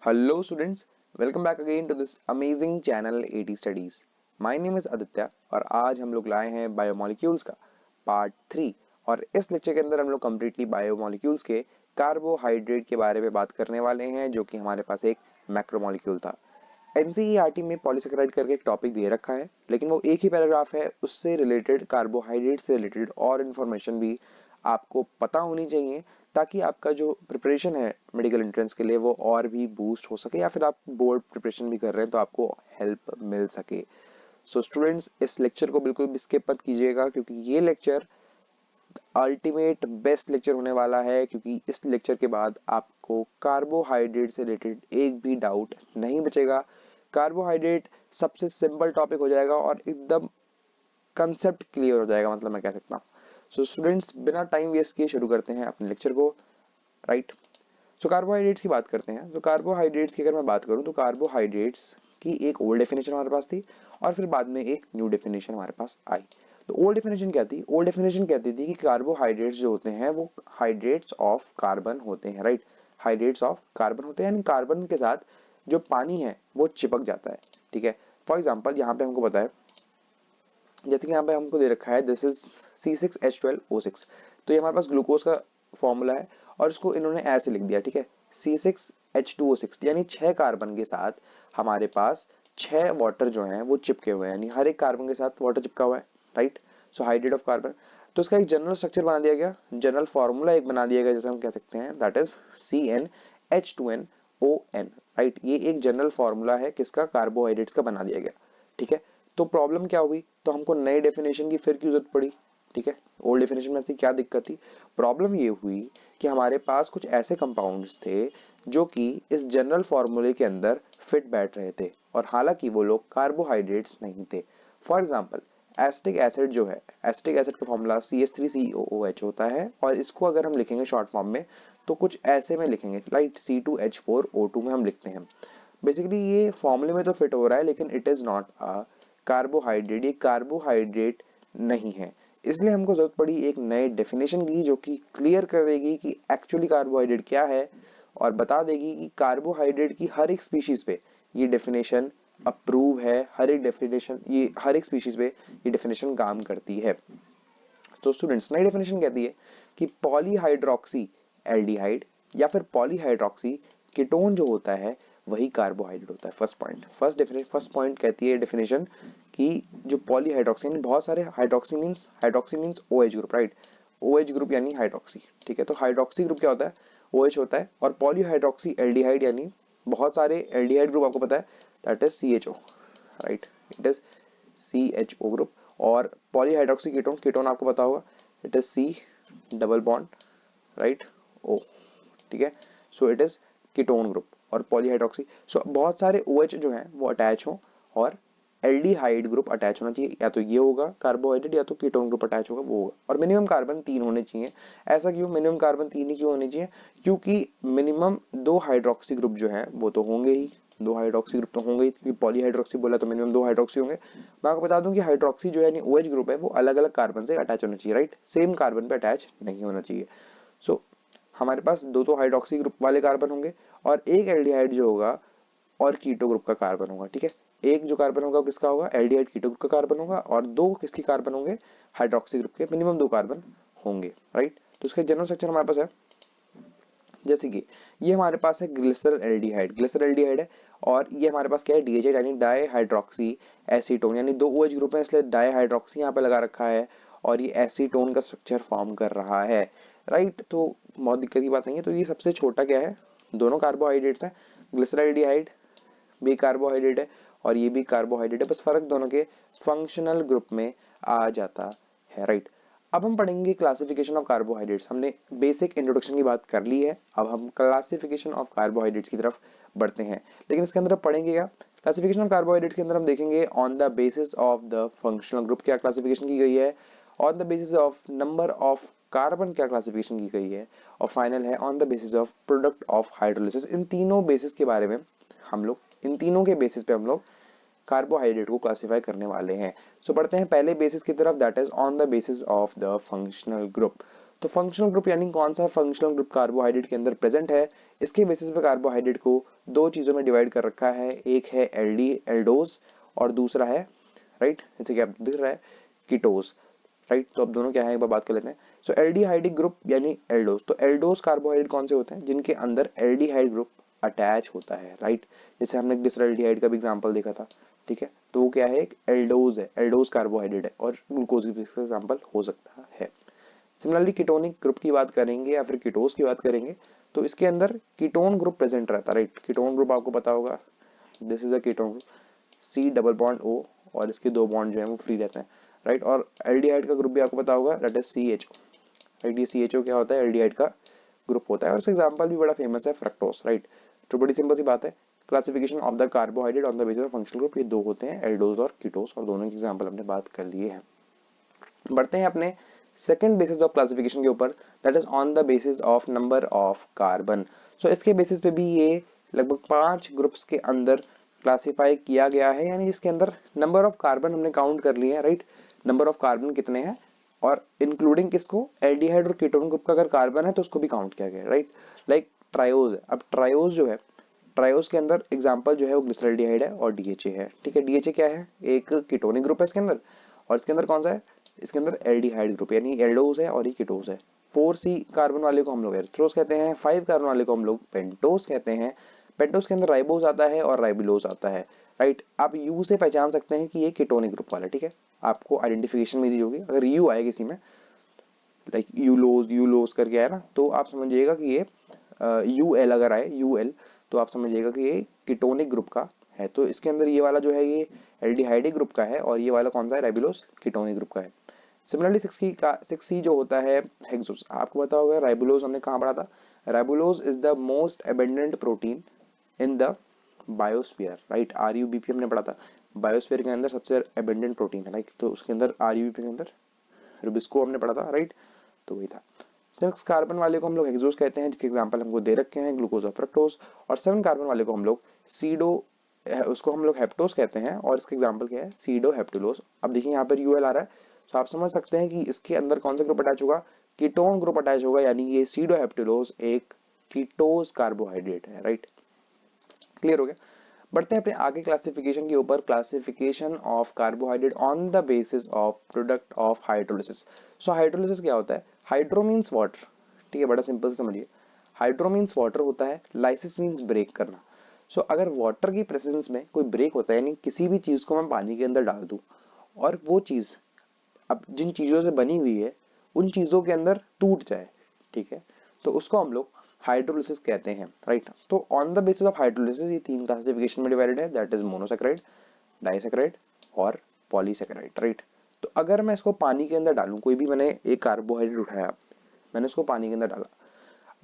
Hello students, welcome back again to this amazing channel AT Studies. My name is Aditya और आज हम लोग लाए हैं बायोमोलिक्यूल्स का पार्ट 3 और इस लेक्चर के अंदर हम लोग कम्प्लीटली बायोमोलिक्यूल्स के कार्बोहाइड्रेट के बारे में बात करने वाले हैं जो कि हमारे पास एक मैक्रोमोलिक्यूल था। एनसीईआरटी में पॉलीसेकेराइड करके एक टॉपिक दे रखा है लेकिन वो एक ही पैराग्राफ है, उससे रिलेटेड कार्बोहाइड्रेट से रिलेटेड और इन्फॉर्मेशन भी आपको पता होनी चाहिए ताकि आपका जो प्रिपरेशन है मेडिकल एंट्रेंस के लिए वो और भी बूस्ट हो सके या फिर आप बोर्ड प्रिपरेशन भी कर रहे हैं तो आपको हेल्प मिल सके। सो स्टूडेंट्स, इस लेक्चर को बिल्कुल भी स्किप मत कीजिएगा क्योंकि ये लेक्चर अल्टीमेट बेस्ट लेक्चर होने वाला है, क्योंकि इस लेक्चर के बाद आपको कार्बोहाइड्रेट से रिलेटेड एक भी डाउट नहीं बचेगा। कार्बोहाइड्रेट सबसे सिंपल टॉपिक हो जाएगा और एकदम कंसेप्ट क्लियर हो जाएगा, मतलब मैं कह सकता हूँ। सो स्टूडेंट्स, बिना टाइम वेस्ट किए शुरू करते हैं अपने लेक्चर को। राइट, सो कार्बोहाइड्रेट्स की बात करते हैं। तो कार्बोहाइड्रेट्स की अगर मैं बात करूं तो कार्बोहाइड्रेट्स की एक ओल्ड डेफिनेशन हमारे पास थी और फिर बाद में एक न्यू डेफिनेशन हमारे पास आई। तो ओल्ड डेफिनेशन क्या थी? ओल्ड डेफिनेशन कहती थी कि कार्बोहाइड्रेट्स जो होते हैं वो हाइड्रेट्स ऑफ कार्बन होते हैं। राइट, हाइड्रेट्स ऑफ कार्बन होते हैं, यानी कार्बन के साथ जो पानी है वो चिपक जाता है। ठीक है, फॉर एग्जाम्पल यहाँ पे हमको बताया, जैसे कि यहाँ पे हमको दे रखा है दिस इज C6H12O6। तो ये हमारे पास ग्लूकोज का फॉर्मूला है और इसको इन्होंने ऐसे लिख दिया। ठीक है, C6H2O6 यानी 6 कार्बन के साथ हमारे पास 6 वाटर जो हैं वो चिपके हुए हैं, यानी हर एक कार्बन के साथ वाटर चिपका हुआ है। Right, so hydrate of carbon. तो इसका एक जनरल स्ट्रक्चर बना दिया गया, जनरल फॉर्मूला एक बना दिया गया, जैसे हम कह सकते हैं दैट इज CnH2nOn। राइट, ये एक जनरल फॉर्मूला है किसका? कार्बोहाइड्रेट्स का बना दिया गया। ठीक है, तो प्रॉब्लम क्या हुई? तो हमको नई डेफिनेशन की फिर क्यों जरूरत पड़ी? ठीक है, ओल्ड डेफिनेशन में से क्या दिक्कत थी? प्रॉब्लम ये हुई कि हमारे पास कुछ ऐसे कंपाउंड्स थे जो कि इस जनरल फॉर्मूले के अंदर फिट बैठ रहे थे और हालांकि वो लोग कार्बोहाइड्रेट्स नहीं थे। फॉर एग्जाम्पल, एसिटिक एसिड जो है, एसिटिक एसिड का फॉर्मूला CH3COOH होता है और इसको अगर हम लिखेंगे शॉर्ट फॉर्म में तो कुछ ऐसे में लिखेंगे, लाइक C2H4O2 में हम लिखते हैं। बेसिकली ये फॉर्मूले में तो फिट हो रहा है लेकिन it is not a carbohydrate, ये कार्बोहाइड्रेट नहीं है। इसलिए हमको जरूरत पड़ी एक नए डेफिनेशन की जो कि क्लियर कर देगी कि एक्चुअली कार्बोहाइड्रेट क्या है और बता देगी कि कार्बोहाइड्रेट की हर एक स्पीशीज पे ये डेफिनेशन अप्रूव है, हर एक डेफिनेशन, ये हर एक स्पीशीज पे ये डेफिनेशन काम करती है। तो स्टूडेंट्स, नई डेफिनेशन कहती है कि पॉलीहाइड्रोक्सी एल्डिहाइड या फिर पॉलीहाइड्रोक्सी कीटोन जो होता है वही कार्बोहाइड्रेट होता है। फर्स्ट पॉइंट, फर्स्ट पॉइंट कहती है डेफिनेशन कि जो पॉलीहाइड्रोक्सी, यानी बहुत सारे hydroxy means OH group. Right, OH group यानी हाइड्रोक्सी। ठीक है, तो हाइड्रोक्सी ग्रुप क्या होता है? OH होता है। और पॉलीहाइड्रोक्सी एल्डिहाइड यानी बहुत सारे एल्डिहाइड ग्रुप आपको पता है, that is CHO। Right, it is CHO group. और पॉलीहाइड्रोक्सी कीटोन, कीटोन आपको पता होगा, it is C double bond, right, O। ठीक है, so it is ketone group और पॉलीहाइड्रोक्सी। सो बहुत सारे OH जो हैं वो अटैच हो और एल्डिहाइड ग्रुप अटैच होना चाहिए, या तो ये होगा कार्बोहाइड्रेट या तो कीटोन ग्रुप अटैच होगा वो होगा। और मिनिमम कार्बन 3 होने चाहिए। ऐसा क्यों मिनिमम कार्बन 3 ही क्यों होने चाहिए? क्योंकि मिनिमम 2 हाइड्रोक्सी ग्रुप जो है वो तो होंगे ही, 2 हाइड्रोक्सी ग्रुप तो होंगे ही, क्योंकि पॉलीहाइड्रोक्सी बोला तो मिनिमम 2 हाइड्रोक्सी होंगे। मैं आपको बता दूं कि हाइड्रोक्सी जो है यानी OH ग्रुप है वो अलग अलग कार्बन से अटैच होना चाहिए। राइट, सेम कार्बन पे अटैच नहीं होना चाहिए। सो हमारे पास दो तो हाइड्रोक्सी ग्रुप वाले कार्बन होंगे और एक एल्डिहाइड जो होगा और कीटो ग्रुप का कार्बन होगा। ठीक है, एक जो कार्बन होगा किसका होगा? एल्डिहाइड कीटो ग्रुप का कार्बन होगा और दो किसके कार्बन होंगे? हाइड्रोक्सी ग्रुप के, मिनिमम 2 कार्बन होंगे। राइट, तो इसका जनरल स्ट्रक्चर हमारे पास है, जैसे कि ये हमारे पास है ग्लिसरल एल्डिहाइड, ग्लिसरल एल्डिहाइड है। और ये हमारे पास क्या है? DHA यानी डाई हाइड्रोक्सी एसीटोन, यानी 2 OH ग्रुप है इसलिए डाई हाइड्रोक्सी यहाँ पे लगा रखा है और ये एसीटोन का स्ट्रक्चर फॉर्म कर रहा है। राइट, तो बहुत दिक्कत की बात नहीं है। तो ये सबसे छोटा क्या है? दोनों कार्बोहाइड्रेट्स हैं, ग्लिसरल एल्डिहाइड भी कार्बोहाइड्रेट है और ये भी कार्बोहाइड्रेट है, बस फर्क दोनों के फंक्शनल ग्रुप में आ जाता है। राइट, अब हम पढ़ेंगे क्लासिफिकेशन ऑफ कार्बोहाइड्रेट्स। हमने बेसिक इंट्रोडक्शन की बात कर ली है, अब हम क्लासिफिकेशन ऑफ कार्बोहाइड्रेट्स की तरफ बढ़ते हैं। लेकिन इसके अंदर पढ़ेंगे क्या? क्लासिफिकेशन ऑफ कार्बोहाइड्रेट्स के अंदर हम देखेंगे on the basis of the functional group क्या क्लासिफिकेशन की गई है, on the basis of number of carbon क्या क्लासिफिकेशन की गई है, और फाइनल है on the basis of product of hydrolysis. इन तीनों बेसिस के बारे में हम लोग, इन तीनों के बेसिस पे हम लोग कार्बोहाइड्रेट को क्लासिफाई करने वाले हैं। सो बढ़ते हैं पहले बेसिस की तरफ, that is on the basis of the functional group. तो फंक्शनल ग्रुप यानी कौन सा फंक्शनल ग्रुप कार्बोहाइड्रेट के अंदर प्रेजेंट है, इसके बेसिस पे कार्बोहाइड्रेट को दो चीजों में डिवाइड कर रखा है, एक है एल्डोज और दूसरा है, राइट, जैसे कि आप दिख रहा है कीटोज, राइट। तो अब दोनों क्या है एक बार बात कर लेते हैं। सो एल्डिहाइडिक ग्रुप यानी एल्डोज, तो एल्डोज कार्बोहाइड्रेट कौन से होते हैं, जिनके अंदर एल्डिहाइड ग्रुप अटैच होता है, राइट। जैसे हमने डिसल्डिहाइड का भी एग्जांपल देखा था, ठीक है, तो वो क्या है, एक एल्डोज है, एल्डोज कार्बोहाइड्रेट है और ग्लूकोज भी इसका एग्जांपल हो सकता है। सिमिलरली कीटोनिक ग्रुप की बात करेंगे या फिर कीटोज की बात करेंगे, तो इसके अंदर कीटोन ग्रुप प्रेजेंट रहता है, राइट। कीटोन ग्रुप आपको पता होगा, this is a ketone group, C double bond O, और इसके दो बॉन्ड जो है वो फ्री रहते हैं, राइट। और एल्डिहाइड का ग्रुप भी आपको पता होगा, दैट इज CHO, राइट। ये CHO क्या होता है, एल्डिहाइड का ग्रुप होता है और इसका एग्जांपल भी बड़ा फेमस है, फ्रक्टोज, राइट। तो बड़ी सिंपल सी बात है, classification of the carbohydrate on the basis of functional group, ये दो होते हैं, एल्डोज और कीटोज, और दोनों के एग्जांपल हमने बात कर लिए हैं। बढ़ते हैं अपने सेकंड बेसिस ऑफ क्लासिफिकेशन के ऊपर, that is on the basis of number of carbon. So इसके बेसिस पे भी ये लगभग 5 ग्रुप्स के अंदर क्लासिफाई किया गया है, यानी इसके अंदर नंबर ऑफ कार्बन हमने काउंट कर लिए हैं, राइट। नंबर ऑफ कार्बन कितने हैं और इंक्लूडिंग किसको, एल्डिहाइड और कीटोन ग्रुप का अगर कार्बन है तो उसको भी काउंट किया गया है, राइट। लाइक ट्रायोज है, अब ट्रायोज जो है, ट्रायोज के अंदर एग्जांपल जो है वो ग्लिसरॉल्डिहाइड है और DHA है, ठीक है। DHA क्या है, एक कीटोनिक ग्रुप है इसके अंदर, और इसके अंदर कौन सा है, इसके अंदर एल्डिहाइड ग्रुप यानी एल्डोज है और ये कीटोज है। 4C कार्बन वाले को हम लोग एरिथ्रोज कहते हैं, 5 कार्बन वाले को हम लोग पेंटोज कहते हैं। पेंटोज के अंदर राइबोज आता है और राइबुलोज आता है, राइट। आप यू से पहचान सकते हैं कि ये कीटोनिक ग्रुप वाला, ठीक है, आपको आइडेंटिफिकेशन मिली होगी, अगर यू आए किसी में, लाइक यूलोज यूलोज करके आया ना, तो आप समझिएगा कि ये UL अगर आए UL, तो आप समझिएगा कि ये कीटोनिक ग्रुप का है। तो इसके अंदर ये वाला जो है ये एल्डिहाइडिक ग्रुप का है और ये वाला कौन सा है, राइबुलोज कीटोनिक ग्रुप का है। सिमिलरली 6C जो होता है हेक्सोस, आपको पता होगा राइबुलोज हमने कहाँ पढ़ा था, ribulose is the most abundant protein in the biosphere, right. RUBP हमने पढ़ा था, बायोस्फीयर के अंदर सबसे एबंडेंट प्रोटीन है, राइट। तो उसके अंदर RUBP के अंदर रुबिस्को हमने पढ़ा था, राइट, तो वही था। 6 कार्बन वाले को हम लोग हेक्सोस कहते हैं, जिसके एग्जांपल हमको दे रखे हैं ग्लूकोज और फ्रक्टोज, और 7 कार्बन वाले को हम लोग सीडो, उसको हम लोग हेप्टोस कहते हैं और इसके एग्जांपल क्या है, सीडो हेप्टुलोज। अब देखिए यहाँ पर UL आ रहा है, तो आप समझ सकते हैं कि इसके अंदर कौन सा ग्रुप अटैच होगा, कीटोन ग्रुप अटैच होगा, यानी ये सीडो हेप्टुलोज एक कीटोज कार्बोहाइड्रेट है, राइट। क्लियर हो गया। बढ़ते हैं अपने आगे क्लासिफिकेशन के ऊपर, classification of carbohydrate on the basis of product of hydrolysis. So hydrolysis क्या होता है, हाइड्रो मीन्स वाटर, ठीक है, बड़ा सिंपल से समझिए, हाइड्रो मीन्स वाटर होता है, लाइसिस मीन्स ब्रेक करना। सो अगर वाटर की प्रेजेंस में कोई ब्रेक होता है, यानी किसी भी चीज को मैं पानी के अंदर डाल दूं और वो चीज अब जिन चीजों से बनी हुई है उन चीजों के अंदर टूट जाए, ठीक है, तो उसको हम लोग हाइड्रोलिसिस कहते हैं, राइट। तो on the basis of hydrolysis ये 3 क्लासिफिकेशन में डिवाइडेड है, दैट इज मोनोसैकेराइड, डाइसैकेराइड और पॉलीसैकेराइड, राइट। तो अगर मैं इसको पानी के अंदर डालूं, कोई भी मैंने एक कार्बोहाइड्रेट उठाया, मैंने उसको पानी के अंदर डाला,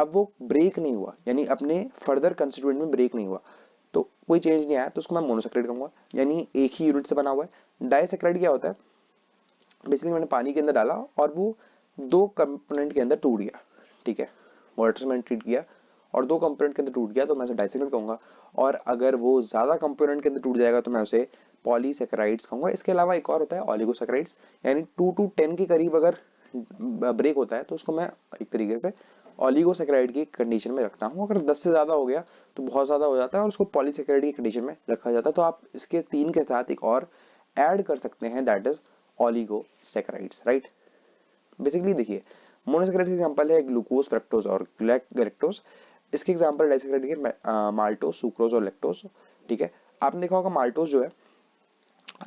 अब वो ब्रेक नहीं हुआ, यानी अपने फर्दर कंस्टिट्यूएंट में ब्रेक नहीं हुआ, तो कोई चेंज नहीं आया, तो उसको मैं मोनोसैकेराइड कहूंगा, यानी एक ही यूनिट से बना हुआ है। डाइसैकेराइड क्या होता है, बेसिकली मैंने पानी के अंदर डाला और वो 2 कंपोनेंट के अंदर टूट गया, ठीक है, वाटर से मैंने ट्रीट किया और 2 कंपोनेंट के अंदर टूट गया, तो मैं उसे डाइसैकेराइड कहूंगा। और अगर वो ज्यादा कंपोनेंट के अंदर टूट जाएगा तो मैं उसे पॉलीसैकेराइड्स कहूंगा। इसके अलावा एक और होता है ऑलिगोसैकेराइड्स, यानी 2 to 10 के करीब अगर ब्रेक होता है तो उसको मैं एक तरीके से ऑलिगोसैकेराइड की कंडीशन में रखता हूँ। अगर 10 से ज्यादा हो गया तो बहुत ज्यादा हो जाता है और उसको पॉलीसैकेराइड की कंडीशन में रखा जाता है। तो आप इसके 3 के साथ एक और ऐड कर सकते हैं, दैट इज ऑलिगोसैकेराइड्स, राइट। बेसिकली देखिए, मोनोसैकेराइड के एग्जांपल है ग्लूकोज, फ्रक्टोज और गैलेक्टोज। इसके एग्जांपल डाइसैकेराइड के माल्टोज, सुक्रोज और लैक्टोज, ठीक है। आपने देखा होगा माल्टोज जो है,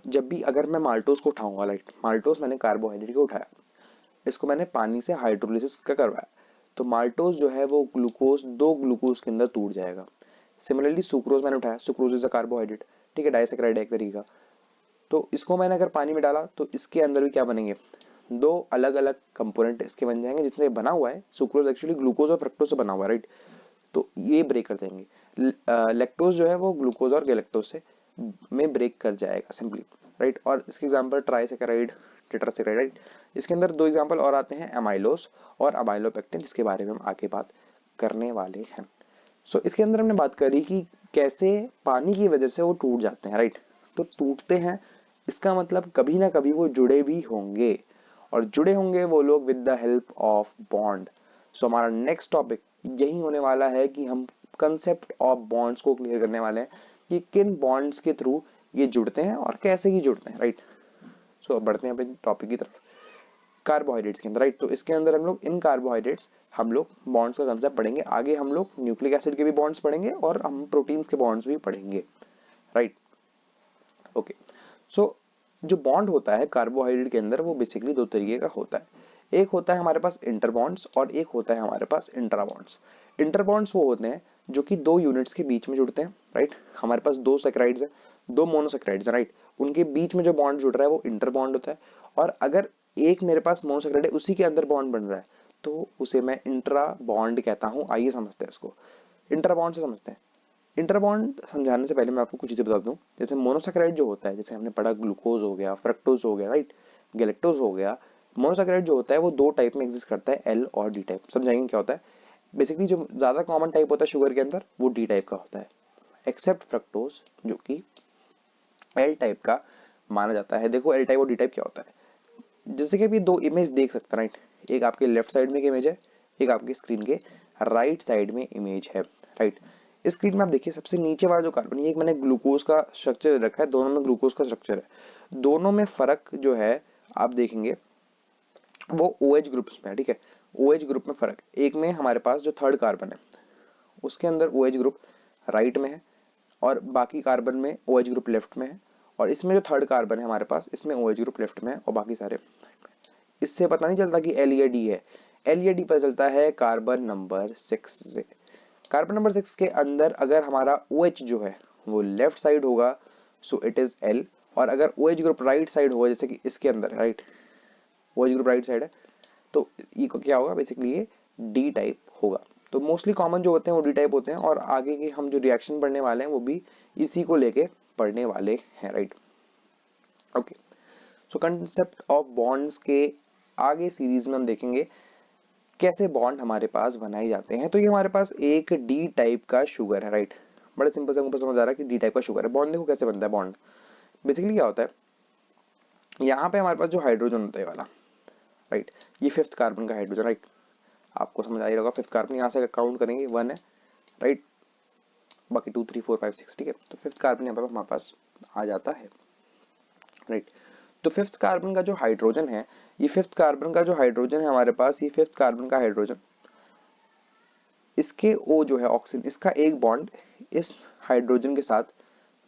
जब भी अगर मैं माल्टोज को उठाऊंगा, लाइक माल्टोज मैंने कार्बोहाइड्रेट को उठाया, इसको मैंने पानी से हाइड्रोलिसिस का करवाया, तो माल्टोज जो है वो ग्लूकोज, 2 ग्लूकोज के अंदर टूट जाएगा। सिमिलरली सुक्रोज मैंने उठाया, सुक्रोज इज अ कार्बोहाइड्रेट, ठीक है, डाइसैकेराइड है एक तरीके का, तो इसको मैंने अगर पानी में डाला तो इसके अंदर भी क्या बनेंगे, 2 अलग अलग कंपोनेंट इसके बन जाएंगे, जिससे बना हुआ है सुक्रोज एक्चुअली ग्लूकोज और फ्रक्टोज से बना हुआ है, राइट। तो ये ब्रेक कर देंगे। लैक्टोज जो है वो ग्लूकोज और गैलेक्टोज से में ब्रेक कर जाएगा सिंपली, राइट। और इसके एग्जांपल ट्राइसैकेराइड, टेट्रासैकेराइड, राइट। इसके अंदर 2 एग्जांपल और आते हैं, एमाइलोज और अमाइलोपेक्टिन, जिसके बारे में हम आगे बात करने वाले हैं। सो इसके अंदर हमने बात करी कि कैसे पानी की वजह से वो टूट जाते हैं, राइट। तो टूटते हैं, इसका मतलब कभी ना कभी वो जुड़े भी होंगे, और जुड़े होंगे वो लोग with the help of bond. So हमारा नेक्स्ट टॉपिक यही होने वाला है कि हम कंसेप्ट ऑफ बॉन्ड्स को क्लियर करने वाले हैं कि किन बॉन्ड्स के थ्रू ये जुड़ते हैं और कैसे ही जुड़ते हैं, राइट। सो बढ़ते हैं अपने टॉपिक की तरफ, कार्बोहाइड्रेट्स के अंदर, राइट। तो इसके अंदर हम लोग इन कार्बोहाइड्रेट्स हम लोग बॉन्ड्स का कंसेप्ट पढ़ेंगे। आगे हम लोग न्यूक्लिक एसिड के भी बॉन्ड्स पढ़ेंगे और हम प्रोटीन्स के बॉन्ड्स भी पढ़ेंगे, राइट। ओके, सो जो बॉन्ड होता है कार्बोहाइड्रेट के अंदर वो बेसिकली दो तरीके का होता है। एक होता है हमारे पास इंटर बॉन्ड्स और एक होता है हमारे पास इंट्रा बॉन्ड्स। इंटर बॉन्ड्स वो होते हैं जो कि दो यूनिट्स के बीच में जुड़ते हैं, राइट। हमारे पास दो सैकराइड्स हैं, दो मोनोसैकराइड्स हैं, राइट। उनके बीच में जो बॉन्ड जुड़ रहा है वो इंटर बॉन्ड होता है। और अगर एक मेरे पास मोनोसैकराइड है उसी के अंदर बॉन्ड बन रहा है तो उसे मैं इंट्रा बॉन्ड कहता हूं। आइए समझते हैं इसको, इंट्रा बॉन्ड से समझते हैं। इंटर बॉन्ड समझाने से पहले मैं आपको कुछ चीजें बता दूं। जैसे मोनोसैकराइड जो होता है, जैसे हमने पढ़ा ग्लूकोज हो गया, फ्रक्टोज हो गया, राइट, गैलेक्टोज हो गया। मोनोसैकराइड जो होता है वो दो टाइप में एग्जिस्ट करता है, एल और डी टाइप। समझाएंगे क्या होता है। बेसिकली जो ज्यादा कॉमन टाइप होता है शुगर के अंदर वो डी टाइप का होता है, एक्सेप्ट फ्रक्टोज जो कि एल टाइप का माना जाता है। देखो एल टाइप और डी टाइप क्या होता है। जैसे कि अभी दो इमेज देख सकते हैं, राइट। एक आपके लेफ्ट साइड में एक इमेज है, एक आपकी स्क्रीन के राइट साइड में इमेज है, राइट। इस स्क्रीन में आप देखिए सबसे नीचे वाला जो कार्बन, ये एक मैंने ग्लूकोज का स्ट्रक्चर रखा है, दोनों में ग्लूकोज का स्ट्रक्चर है। दोनों में फर्क जो है आप देखेंगे वो OH ग्रुप्स में है, ठीक है। OH ग्रुप में फर्क, एक में हमारे पास जो थर्ड कार्बन है उसके अंदर OH ग्रुप राइट में है और बाकी कार्बन में OH ग्रुप लेफ्ट में है। और इसमें जो थर्ड कार्बन है हमारे पास इसमें OH ग्रुप लेफ्ट में है और बाकी सारे। इससे पता नहीं चलता कि एल या डी है, एल या डी पता चलता है कार्बन नंबर 6 से। कार्बन नंबर 6 के अंदर अगर हमारा OH जो है वो लेफ्ट साइड होगा सो इट इज एल, और अगर OH ग्रुप राइट साइड होगा जैसे कि इसके अंदर, right, OH group right side है तो ये को क्या होगा, बेसिकली ये डी टाइप होगा। तो मोस्टली कॉमन जो होते हैं वो डी टाइप होते हैं और आगे के हम जो रिएक्शन पढ़ने वाले हैं वो भी इसी को लेके पढ़ने वाले हैं, right. Okay, so concept of bonds के आगे सीरीज में हम देखेंगे कैसे बॉन्ड हमारे पास बनाए जाते हैं। तो ये हमारे पास एक डी टाइप का शुगर है, राइट। बड़े सिंपल से हमको समझ आ रहा है कि डी टाइप का शुगर है। बॉन्ड देखो कैसे बनता है। बॉन्ड बेसिकली क्या होता है, यहाँ पे हमारे पास जो हाइड्रोजन होता है वाला, राइट, ये फिफ्थ कार्बन का हाइड्रोजन, राइट। आपको समझ आ ही होगा, फिफ्थ कार्बन यहाँ से काउंट करेंगे 1 है, राइट, बाकी 2 3 4 5 6, ठीक है। तो फिफ्थ कार्बन यहाँ पे हमारे पास आ जाता है, राइट। तो फिफ्थ कार्बन का जो हाइड्रोजन है, ये फिफ्थ कार्बन का जो हाइड्रोजन है हमारे पास, ये फिफ्थ कार्बन का हाइड्रोजन, इसके O जो है ऑक्सीजन, इसका एक बॉन्ड इस हाइड्रोजन के साथ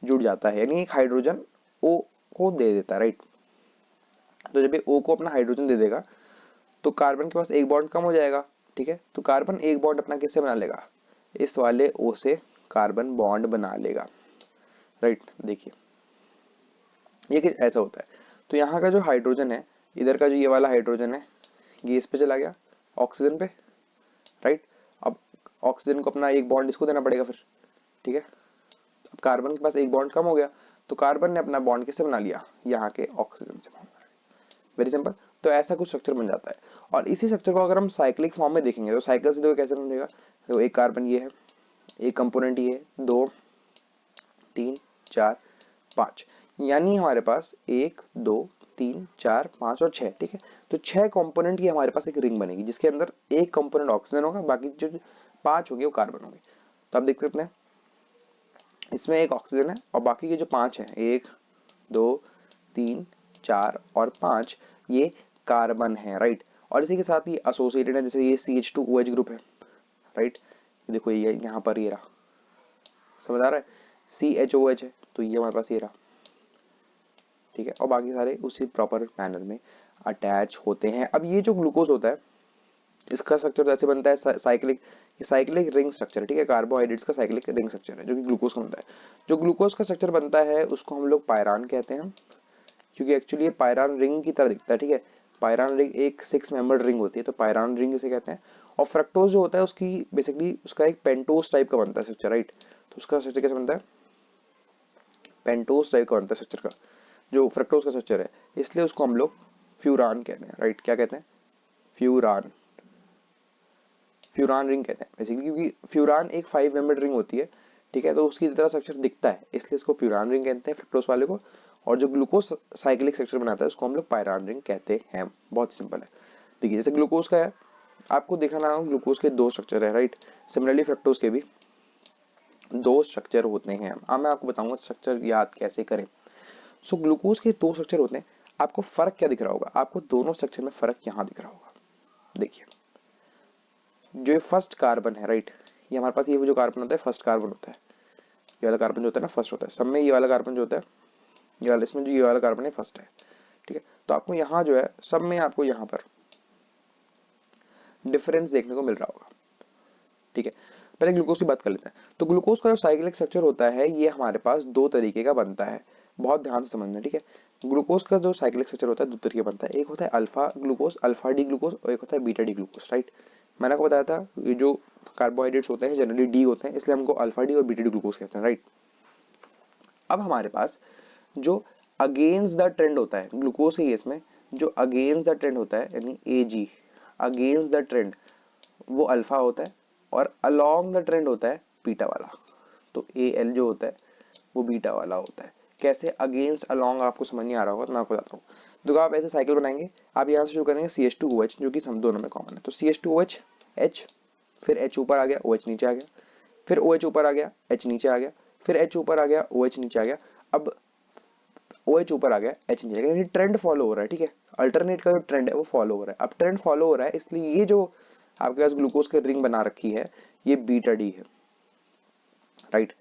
जुड़ जाता है, यानी एक हाइड्रोजन O को दे देता है, राइट। तो जब ये O को अपना हाइड्रोजन दे देगा तो कार्बन के पास एक बॉन्ड कम हो जाएगा, ठीक है। तो कार्बन एक बॉन्ड अपना किससे बना लेगा, इस वाले O से कार्बन बॉन्ड बना लेगा, राइट। देखिए ये कुछ ऐसा होता है। तो यहाँ का जो हाइड्रोजन है, इधर का जो ये वाला हाइड्रोजन है, ये इस पे चला गया ऑक्सीजन पे, राइट। अब ऑक्सीजन को अपना एक बॉन्ड इसको देना पड़ेगा फिर, ठीक है। अब कार्बन के पास एक बॉन्ड कम हो गया तो कार्बन ने अपना बॉन्ड किससे बना लिया, यहाँ के ऑक्सीजन से। Very simple. तो ऐसा कुछ स्ट्रक्चर बन जाता है। और इसी स्ट्रक्चर को अगर हम साइक्लिक फॉर्म में देखेंगे तो साइकिल से देखो कैसे बनेगा। तो एक कार्बन ये है, एक कंपोनेंट ये है, 2 3 4 5, यानी हमारे पास 1 2 3 4 5 और 6, ठीक है। तो 6 कंपोनेंट की हमारे पास एक रिंग बनेगी जिसके अंदर एक कंपोनेंट ऑक्सीजन होगा, बाकी जो 5 होंगे वो कार्बन होंगे। तो आप देख सकते हैं इसमें एक ऑक्सीजन है और बाकी के जो 5 हैं, 1 2 3 4 और 5, ये कार्बन है, राइट। और इसी के साथ ये एसोसिएटेड है, जैसे ये CH2OH ग्रुप है, राइट। देखो ये यहाँ पर ये रहा, समझ आ रहा है, CHOH है तो ये हमारे पास ये रहा, ठीक है। और बाकी सारे उसी प्रॉपर मैनर में अटैच होते हैं। अब ये जो ग्लूकोज होता है इसका स्ट्रक्चर ऐसे बनता है साइक्लिक, साइक्लिक रिंग स्ट्रक्चर, ठीक है। कार्बोहाइड्रेट्स का साइक्लिक रिंग स्ट्रक्चर है जो कि ग्लूकोज का बनता है। जो ग्लूकोज का स्ट्रक्चर बनता है उसको हम लोग पायरान कहते हैं, क्योंकि एक्चुअली ये पायरान रिंग की तरह दिखता है, ठीक है। पायरान रिंग एक 6 मेंबर्ड रिंग होती है तो पायरान रिंग इसे कहते हैं। और फ्रक्टोज जो होता है उसकी बेसिकली उसका एक पेंटोज टाइप का बनता है स्ट्रक्चर, राइट। तो उसका स्ट्रक्चर कैसे बनता है, पेंटोज टाइप का बनता है स्ट्रक्चर का जो फ्रक्टोज का स्ट्रक्चर है, इसलिए उसको हम लोग फ्यूरान कहते हैं, राइट। क्या कहते हैं, फ्यूरान, फ्यूरान रिंग कहते हैं बेसिकली, क्योंकि फ्यूरान एक 5 मेंबर्ड रिंग होती है, ठीक है। तो उसकी तरह स्ट्रक्चर दिखता है इसलिए इसको फ्यूरान रिंग कहते हैं फ्रक्टोज वाले को। और जो ग्लूकोज साइक्लिक स्ट्रक्चर बनाता है उसको हम लोग पायरान रिंग कहते हैं। बहुत सिंपल है। देखिए जैसे ग्लूकोज का है, आपको दिखाना है ग्लूकोज के दो स्ट्रक्चर है, राइट। सिमिलरली फ्रक्टोज के भी दो स्ट्रक्चर होते हैं। अब मैं आपको बताऊंगा स्ट्रक्चर याद कैसे करें। सो ग्लूकोज के दो स्ट्रक्चर होते हैं। आपको फर्क क्या दिख रहा होगा? आपको दोनों स्ट्रक्चर में फर्क यहाँ दिख रहा होगा। देखिए जो ये फर्स्ट कार्बन है, राइट, ये हमारे पास ये जो कार्बन होता है फर्स्ट कार्बन होता है। ये वाला कार्बन जो होता है ना फर्स्ट होता है सब में। ये वाला कार्बन जो होता है, ये वाला, इसमें जो ये वाला कार्बन है फर्स्ट है, ठीक है। तो आपको यहाँ जो है सब में आपको यहाँ पर डिफरेंस देखने को मिल रहा होगा, ठीक है। पहले ग्लूकोज की बात कर लेते हैं। तो ग्लूकोज का जो साइक्लिक स्ट्रक्चर होता है ये हमारे पास दो तरीके का बनता है, बहुत ध्यान से समझना, ठीक है। ग्लूकोज का जो साइक्लिक स्ट्रक्चर होता है दो तरीके बनता है। एक होता है alpha glucose, alpha D glucose, और एक होता है बीटा डी ग्लूकोज, राइट। मैंने आपको बताया था ये जो कार्बोहाइड्रेट्स होते हैं जनरली डी होते हैं, इसलिए हमको अल्फा डी और बीटा डी ग्लूकोज कहते हैं, राइट। अब हमारे पास जो अगेंस्ट द ट्रेंड होता है ग्लूकोज के केस में, जो अगेंस्ट द ट्रेंड होता है यानी एजी, अगेंस्ट द ट्रेंड, वो अल्फा होता है, और अलोंग द ट्रेंड होता है बीटा वाला। तो ए एल जो होता है वो बीटा वाला होता है। कैसे अगेंस्ट अलोंग आपको समझ नहीं आ रहा होगा तो मैं आपको बताता हूँ। देखो आप ऐसे साइकिल बनाएंगे, आप यहाँ से शुरू करेंगे CH2OH जो कि हम दोनों में कॉमन है। तो CH2OH H, फिर H ऊपर आ गया, OH नीचे आ गया, फिर OH ऊपर आ गया, H नीचे आ गया, फिर H ऊपर आ गया, OH नीचे आ गया। अब OH ऊपर आ गया, H नीचे आ गया, यानी ट्रेंड फॉलो हो रहा है, ठीक है। अल्टरनेट का जो ट्रेंड है वो फॉलो हो रहा है। अब ट्रेंड फॉलो हो रहा है इसलिए ये जो आपके पास ग्लूकोज की रिंग बना रखी है ये बीटा डी है, राइट।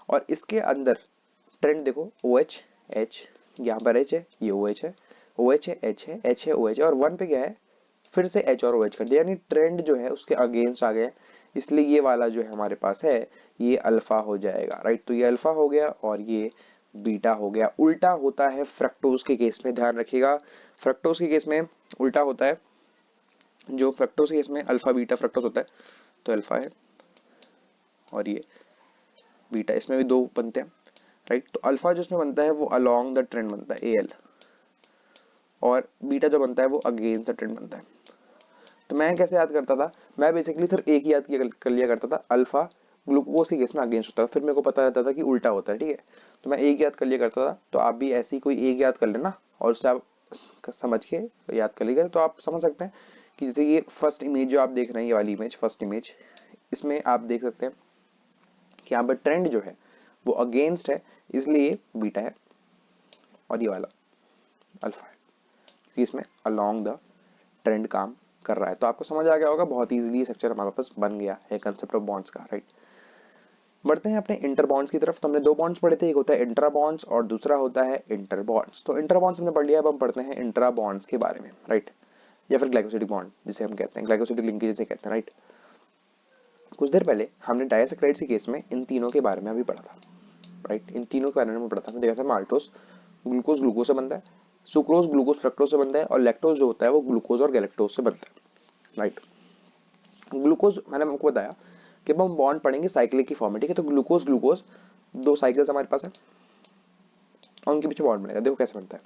और इसके अंदर ट्रेंड देखो OH H, यहाँ पर H है, ये OH है, OH है, H है, H है, OH है, और वन पे क्या है फिर से H और OH कर दिया, यानी ट्रेंड जो है उसके अगेंस्ट आ गया। इसलिए ये वाला जो है हमारे पास है ये अल्फा हो जाएगा, राइट। तो ये अल्फा हो गया और ये बीटा हो गया। उल्टा होता है फ्रक्टोज के केस में, ध्यान रखिएगा। फ्रक्टोज के केस में उल्टा होता है। जो फ्रक्टोज के केस में अल्फा बीटा फ्रक्टोज होता है, तो अल्फा है और ये बीटा, इसमें भी दो बनते हैं, राइट। तो अल्फा जो इसमें बनता है वो अलोंग द ट्रेंड बनता है AL, और बीटा जो बनता है वो अगेंस्ट द ट्रेंड बनता है। तो मैं कैसे याद करता था? मैं बेसिकली सिर्फ एक ही याद कर लिया करता था, अल्फा ग्लूकोज के केस में अगेंस्ट होता है, फिर मेरे को पता रहता था कि उल्टा होता है, ठीक है। तो मैं एक याद कर लिया करता था। तो आप भी ऐसी कोई एक याद कर लेना और उससे आप समझ के याद कर लीजिएगा। तो आप समझ सकते हैं कि जैसे ये फर्स्ट इमेज जो आप देख रहे हैं, ये वाली इमेज फर्स्ट इमेज, इसमें आप देख सकते हैं कि यहाँ पर ट्रेंड जो है वो अगेंस्ट है, इसलिए ये बीटा है और ये वाला अल्फा है, क्योंकि इसमें अलोंग द ट्रेंड काम कर रहा है। तो आपको समझ आ गया होगा, बहुत इजीली स्ट्रक्चर हमारे पास बन गया है कंसेप्ट ऑफ बॉन्ड्स का, राइट। बढ़ते हैं अपने इंटर बॉन्ड्स की तरफ। तो हमने दो बॉन्ड्स पढ़े थे, एक होता है इंट्रा बॉन्ड्स और दूसरा होता है इंटर बॉन्ड्स। तो इंटर बॉन्ड्स हमने पढ़ लिया, अब हम पढ़ते हैं इंट्रा बॉन्ड्स के बारे में, राइट, या फिर ग्लाइकोसिडिक बॉन्ड जिसे हम कहते हैं, ग्लाइकोसिडिक लिंकेज जिसे कहते हैं, राइट। कुछ देर पहले हमने डायसैकेराइड्स के केस में इन तीनों के बारे में अभी पढ़ा था, राइट। इन तीनों के बारे में पढ़ा था, हमने देखा था माल्टोस ग्लूकोज ग्लूकोज से बनता है, सुक्रोज ग्लूकोज फ्रक्टोज से बनता है, और लैक्टोज जो होता है वो ग्लूकोज और गैलेक्टोज से बनता है, राइट। ग्लूकोज मैंने आपको बताया कि अब हम बॉन्ड पढ़ेंगे साइक्लिक की फॉर्म में, ठीक है। तो ग्लूकोज ग्लूकोज दो साइकिल्स हमारे पास है और उनके पीछे बॉन्ड बनेगा। देखो कैसे बनता है।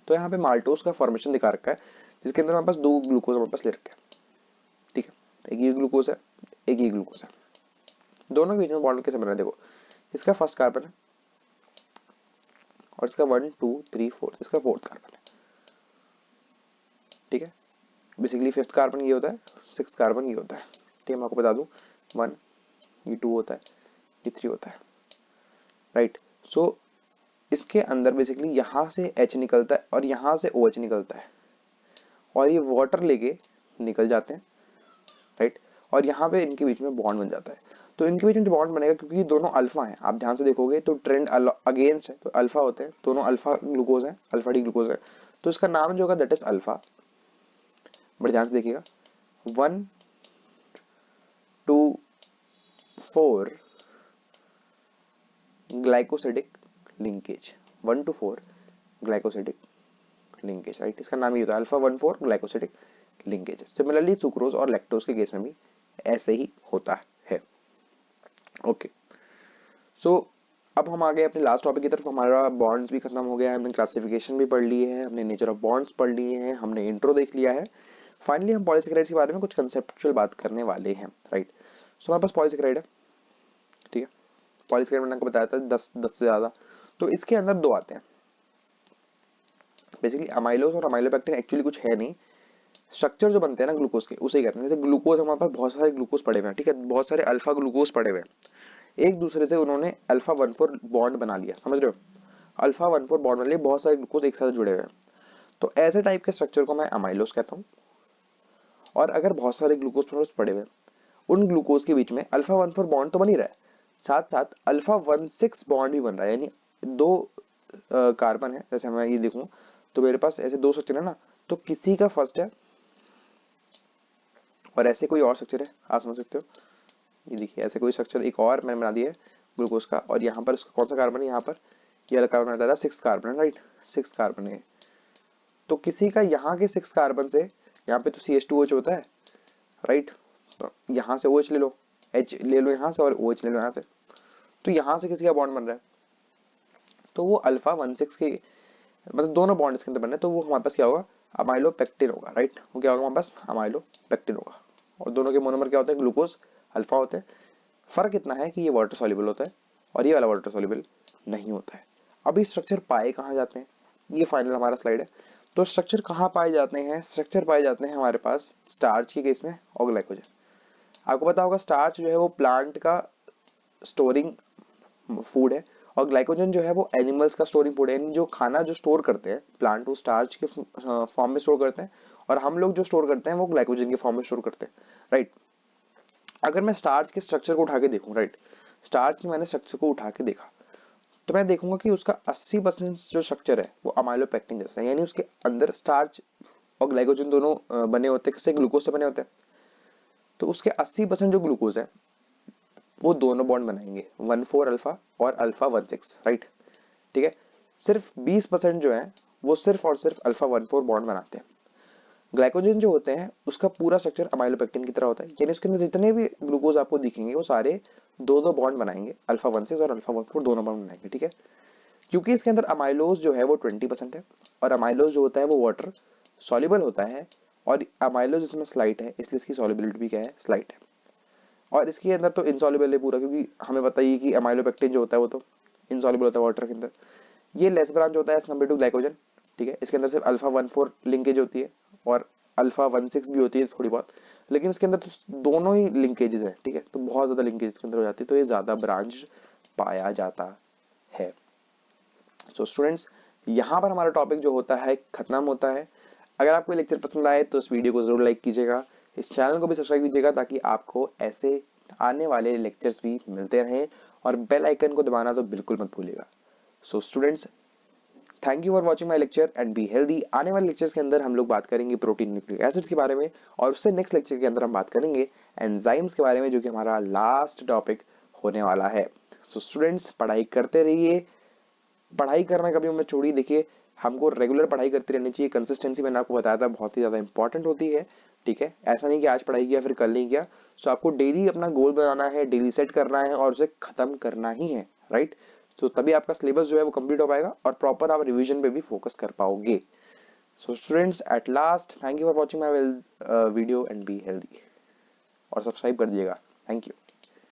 तो यहाँ पे माल्टोस का फॉर्मेशन दिखा रखा है जिसके अंदर हमारे पास दो ग्लूकोज हमारे पास ले रखे हैं, ठीक है। एक ये ग्लूकोज है, एक ये ग्लूकोज है। दोनों के बीच में बॉन्ड कैसे बन रहा है? देखो इसका फर्स्ट कार्बन है और इसका 1 2 3 4 इसका फोर्थ कार्बन है, ठीक है। बेसिकली फिफ्थ कार्बन ये होता है, सिक्स कार्बन ये होता है, ठीक है। मैं आपको बता दूं 1 ये 2 होता है, ये 3 होता है, राइट। सो इसके अंदर बेसिकली यहाँ से H निकलता है और यहाँ से OH निकलता है और ये वाटर लेके निकल जाते हैं, राइट। और यहाँ पे इनके बीच में बॉन्ड बन जाता है। तो इनके बीच में बॉन्ड बनेगा क्योंकि ये दोनों अल्फा हैं। आप ध्यान से देखोगे तो ट्रेंड अगेंस्ट है, तो अल्फा होते हैं, दोनों अल्फा ग्लूकोज है, अल्फा डी ग्लूकोज है। तो इसका नाम जो होगा दैट इज अल्फा। बड़े ध्यान से देखिएगा 1 2 4 glycosidic linkage, 1 to 4 glycosidic linkage, right. इसका नाम ये होता है alpha 1 4 glycosidic linkage. Similarly sucrose और लैक्टोज के केस में भी ऐसे ही होता है, ओके। सो अब हम आ गए अपने लास्ट टॉपिक की तरफ। हमारा बॉन्ड्स भी खत्म हो गया है, हमने क्लासिफिकेशन भी पढ़ ली है, हमने नेचर ऑफ बॉन्ड्स पढ़ लिए हैं, हमने इंट्रो देख लिया है। फाइनली हम पॉलीसेकेराइड्स के बारे में कुछ कंसेप्चुअल बात करने वाले हैं, राइट। सो हमारे पास पॉलीसेकेराइड है, ठीक है। पॉलीसेकेराइड मैंने आपको बताया था 10 से ज्यादा। तो इसके अंदर दो आते हैं, बेसिकली अमाइलोज और अमाइलोपेक्टिन एक्चुअली कुछ है नहीं, स्ट्रक्चर जो बनते हैं ना ग्लूकोज के उसे ही कहते हैं। जैसे ग्लूकोज, हमारे पास बहुत सारे ग्लूकोज पड़े हुए हैं, ठीक है, बहुत सारे अल्फा ग्लूकोज पड़े हुए हैं, एक दूसरे से उन्होंने अल्फा 1,4 बॉन्ड बना लिया, समझ रहे हो, अल्फा 1,4 बॉन्ड बना लिया, बहुत सारे ग्लूकोज एक साथ जुड़े हुए हैं, तो ऐसे टाइप के स्ट्रक्चर को मैं अमाइलोज कहता हूँ। और अगर बहुत सारे ग्लूकोज पड़े हुए हैं, उन ग्लूकोज के बीच में अल्फा 1,4 बॉन्ड तो बन ही रहा है, साथ साथ अल्फा 1,6 बॉन्ड भी बन रहा है, यानी दो कार्बन है, जैसे मैं ये देखूं तो मेरे पास ऐसे दो स्ट्रक्चर है ना, तो किसी का फर्स्ट है और ऐसे कोई और स्ट्रक्चर है, आप समझ सकते हो, ये देखिए ऐसे कोई स्ट्रक्चर एक और मैंने बना दिया है ग्लूकोज का, और यहाँ पर उसका कौन सा कार्बन है, यहाँ पर ये वाला कार्बन आता था 6 कार्बन है, राइट, 6 कार्बन है, तो किसी का यहाँ के 6 कार्बन से, यहाँ पे तो CH2OH होता है, राइट, तो यहाँ से OH ले लो, H ले लो यहाँ से और OH ले लो यहाँ से, तो यहाँ से किसी का बॉन्ड बन रहा है, तो वो अल्फा 1,6 के, मतलब दोनों बॉन्ड इसके अंदर बन रहे हैं, तो वो हमारे पास क्या होगा, अमाइलोपेक्टिन होगा, राइट, वो क्या होगा हमारे पास, अमाइलोपेक्टिन होगा। और दोनों के मोनोमर क्या होते हैं, ग्लूकोज अल्फा होते हैं, फर्क इतना है कि ये वाटर सॉल्युबल होता है और ये वाला वाटर सॉल्युबल नहीं होता है। अभी स्ट्रक्चर पाए कहाँ जाते हैं, ये फाइनल हमारा स्लाइड है, तो स्ट्रक्चर कहाँ पाए जाते हैं, स्ट्रक्चर पाए जाते हैं हमारे पास स्टार्च के केस में और ग्लाइकोजन। आपको पता होगा स्टार्च जो है वो प्लांट का स्टोरिंग फूड है, और ग्लाइकोजन जो है वो एनिमल्स का स्टोरिंग फूड है, यानी जो खाना जो स्टोर करते हैं प्लांट वो स्टार्च के फॉर्म में स्टोर करते हैं, और हम लोग जो स्टोर करते हैं वो ग्लाइकोजन के फॉर्म में स्टोर करते हैं, राइट। अगर मैं स्टार्च के स्ट्रक्चर को उठा के देखूं, राइट, स्टार्च की मैंने स्ट्रक्चर को उठा के देखा, तो मैं देखूंगा कि उसका 80% जो स्ट्रक्चर है वो अमाइलोपेक्टिन जैसा है, यानी उसके अंदर स्टार्च और ग्लाइकोजन दोनों बने होते हैं, किससे, ग्लूकोज से बने होते हैं, तो उसके 80% जो ग्लूकोज है वो दोनों बॉन्ड बनाएंगे 1,4 अल्फा और अल्फा 1,6, राइट, ठीक है, सिर्फ 20% जो है वो सिर्फ और सिर्फ अल्फा 1,4 बॉन्ड बनाते हैं। ग्लाइकोजन जो होते हैं उसका पूरा स्ट्रक्चर अमाइलोपेक्टिन की तरह होता है, यानी उसके अंदर जितने भी ग्लूकोज आपको दिखेंगे वो सारे दो दो बॉन्ड बनाएंगे, अल्फा 1,6 और अल्फा 1,4 दोनों बॉन्ड बनाएंगे, ठीक है। क्योंकि इसके अंदर अमाइलोज जो है वो 20% है, और अमाइलोज जो होता है वो वाटर सॉल्युबल होता है, और अमाइलोज इसमें स्लाइट है, इसलिए इसकी सॉल्युबिलिटी भी क्या है, स्लाइट है। और इसके अंदर तो इनसॉल्युबल है पूरा, क्योंकि हमें बताइए कि अमाइलोपेक्टिन जो होता है वो तो इनसॉल्युबल होता है वाटर के अंदर। ये लेस ब्रांच होता है एज कम्पेयर टू ग्लाइकोजन, ठीक है, इसके अंदर सिर्फ अल्फा 1,4 लिंकेज होती है और अल्फा 1,6 भी होती है थोड़ी बहुत, लेकिन इसके अंदर तो दोनों ही लिंकेजेस है, ठीक है, तो बहुत ज्यादा लिंकेज इसके अंदर हो जाती है, तो ये ज्यादा ब्रांच पाया जाता है। सो स्टूडेंट्स, यहाँ पर हमारा टॉपिक जो होता है खत्म होता है। अगर आपको लेक्चर पसंद आए तो इस वीडियो को जरूर लाइक कीजिएगा, इस चैनल को भी सब्सक्राइब कीजिएगा, ताकि आपको ऐसे आने वाले लेक्चर्स भी मिलते रहें, और बेल आइकन को दबाना तो बिल्कुल मत भूलिएगा। So students, thank you for watching my lecture and be healthy. आने वाले लेक्चर्स के अंदर हम लोग बात करेंगे प्रोटीन न्यूक्लिक एसिड्स के बारे में, और उससे नेक्स्ट लेक्चर के अंदर हम बात करेंगे एंजाइम्स के बारे में, जो कि हमारा लास्ट टॉपिक होने वाला है। सो स्टूडेंट्स, पढ़ाई करते रहिए, पढ़ाई करना कभी हमें छोड़िए, देखिए हमको रेगुलर पढ़ाई करती रहनी चाहिए, कंसिस्टेंसी मैंने आपको बताया था बहुत ही ज्यादा इंपॉर्टेंट होती है, ठीक है, ऐसा नहीं कि आज पढ़ाई किया फिर कल नहीं किया। सो आपको डेली अपना गोल बनाना है, डेली सेट करना है और उसे खत्म करना ही है, राइट। तो तभी आपका सिलेबस जो है वो कंप्लीट हो पाएगा और प्रॉपर आप रिवीजन पे भी फोकस कर पाओगे। So students, at last thank you for watching my video and be healthy, और सब्सक्राइब कर दिएगा। Thank you.